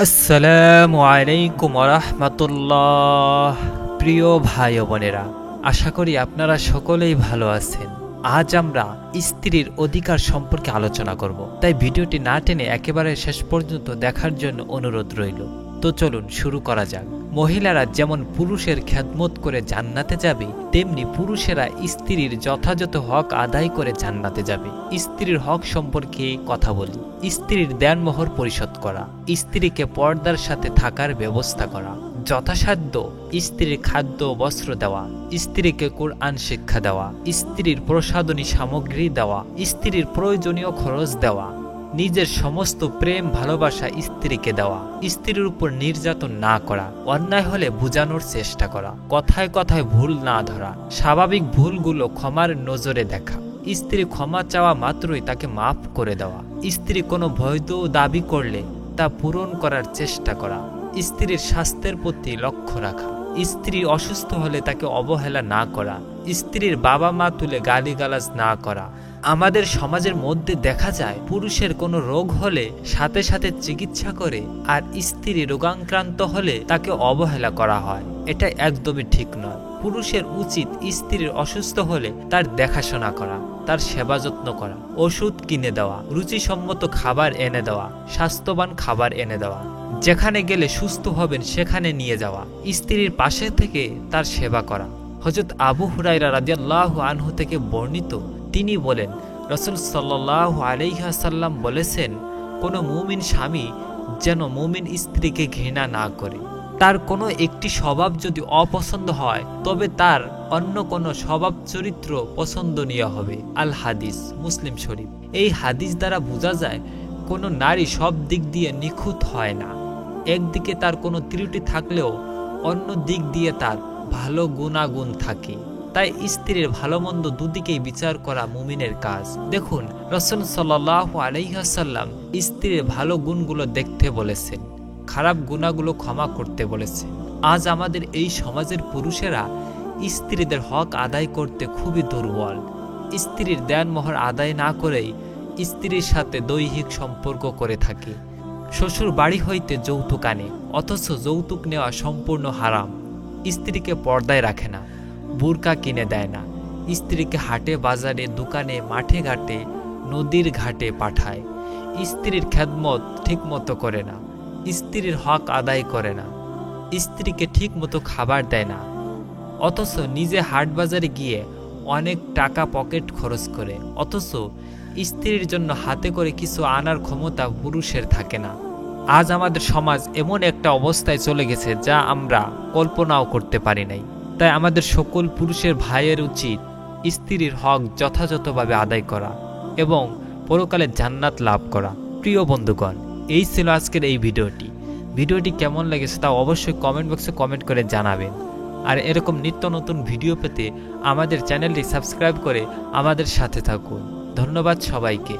আসসালামু আলাইকুম রাহমাতুল্লাহ। প্রিয় ভাই ও বোনেরা, আশা করি আপনারা সকলেই ভালো আছেন। আজ আমরা স্ত্রীর অধিকার সম্পর্কে আলোচনা করব, তাই ভিডিওটি না টেনে একেবারে শেষ পর্যন্ত দেখার জন্য অনুরোধ রইল। তো চলুন শুরু করা যাক। মহিলারা যেমন পুরুষের খেদমত করে জান্নাতে যাবে, তেমনি পুরুষেরা স্ত্রীর যথাযথ হক আদায় করে জান্নাতে যাবে। স্ত্রীর হক সম্পর্কে কথা বলি। স্ত্রীর দেনমোহর পরিশোধ করা, স্ত্রীকে পর্দার সাথে থাকার ব্যবস্থা করা, যথাসাধ্য স্ত্রীর খাদ্য বস্ত্র দেওয়া, স্ত্রীকে কোরআন শিক্ষা দেওয়া, স্ত্রীর প্রসাধনী সামগ্রী দেওয়া, স্ত্রীর প্রয়োজনীয় খরচ দেওয়া, নিজের সমস্ত প্রেম ভালোবাসা স্ত্রীকে দেওয়া, স্ত্রীর উপর নির্যাতন না করা, অন্যায় হলে বোঝানোর চেষ্টা করা, কথায় কথায় ভুল না ধরা, স্বাভাবিক ভুলগুলো ক্ষমার নজরে দেখা, স্ত্রী ক্ষমা চাওয়া মাত্রই তাকে মাফ করে দেওয়া, স্ত্রী কোনো বৈধ দাবি করলে তা পূরণ করার চেষ্টা করা, স্ত্রীর স্বাস্থ্যের প্রতি লক্ষ্য রাখা, স্ত্রী অসুস্থ হলে তাকে অবহেলা না করা, স্ত্রীর বাবা মা তুলে গালিগালাজ না করা। আমাদের সমাজের মধ্যে দেখা যায় পুরুষের কোনো রোগ হলে সাথে সাথে চিকিৎসা করে, আর স্ত্রী রোগাক্রান্ত হলে তাকে অবহেলা করা হয়। এটা একদমই ঠিক নয়। পুরুষের উচিত স্ত্রীর অসুস্থ হলে তার দেখাশোনা করা, তার সেবা যত্ন করা, ওষুধ কিনে দেওয়া, রুচিসম্মত খাবার এনে দেওয়া, স্বাস্থ্যবান খাবার এনে দেওয়া, যেখানে গেলে সুস্থ হবেন সেখানে নিয়ে যাওয়া, স্ত্রীর পাশে থেকে তার সেবা করা। হযরত আবু হুরায়রা রাদিয়াল্লাহু আনহু থেকে বর্ণিত, তিনি বলেন, রাসূল সাল্লাল্লাহু আলাইহি ওয়াসাল্লাম বলেছেন, কোনো মুমিন স্বামী যেন মুমিন স্ত্রীকে ঘৃণা না করে। তার কোনো একটি স্বভাব যদি অপছন্দ হয়, তবে তার অন্য কোনো স্বভাব চরিত্র পছন্দনীয় হবে। আল হাদিস, মুসলিম শরীফ। এই হাদিস দ্বারা বোঝা যায় কোনো নারী সব দিক দিয়ে নিখুঁত হয় না। একদিকে তার কোনো ত্রুটি থাকলেও অন্য দিক দিয়ে তার ভালো গুণাগুণ থাকে। তাই স্ত্রীর ভালো মন্দ দুদিকেই বিচার করা মুমিনের কাজ। দেখুন, রাসূল সাল্লাল্লাহু আলাইহি ওয়াসাল্লাম স্ত্রীর ভালো গুণগুলো দেখতে বলেছেন, খারাপ গুণাগুলো ক্ষমা করতে বলেছেন। আজ আমাদের এই সমাজের পুরুষেরা স্ত্রীদের হক আদায় করতে খুবই দুর্বল। স্ত্রীর দেনমোহর আদায় না করেই স্ত্রীর সাথে দৈহিক সম্পর্ক করে থাকে। শ্বশুর বাড়ি হইতে যৌতুক আনে, অথচ যৌতুক নেওয়া সম্পূর্ণ হারাম। স্ত্রীকে পর্দায় রাখে না, বুরকা কিনে দেয় না, স্ত্রীকে হাটে বাজারে দোকানে মাঠে ঘাটে নদীর ঘাটে পাঠায়, স্ত্রীর খেদমত ঠিক মতো করে না, স্ত্রীর হক আদায় করে না, স্ত্রীকে ঠিক মতো খাবার দেয় না, অথচ নিজে হাট বাজারে গিয়ে অনেক টাকা পকেট খরচ করে, অথচ স্ত্রীর জন্য হাতে করে কিছু আনার ক্ষমতা পুরুষের থাকে না। আজ আমাদের সমাজ এমন একটা অবস্থায় চলে গেছে যা আমরা কল্পনাও করতে পারি নাই। তাই আমাদের সকল পুরুষের ভাইয়ের উচিত স্ত্রীর হক যথাযথভাবে আদায় করা এবং পরকালে জান্নাত লাভ করা। প্রিয় বন্ধুগণ, এই ছিল আজকের এই ভিডিওটি কেমন লেগেছে তা অবশ্যই কমেন্ট বক্সে কমেন্ট করে জানাবেন। আর এরকম নিত্য নতুন ভিডিও পেতে আমাদের চ্যানেলটি সাবস্ক্রাইব করে আমাদের সাথে থাকুন। ধন্যবাদ সবাইকে।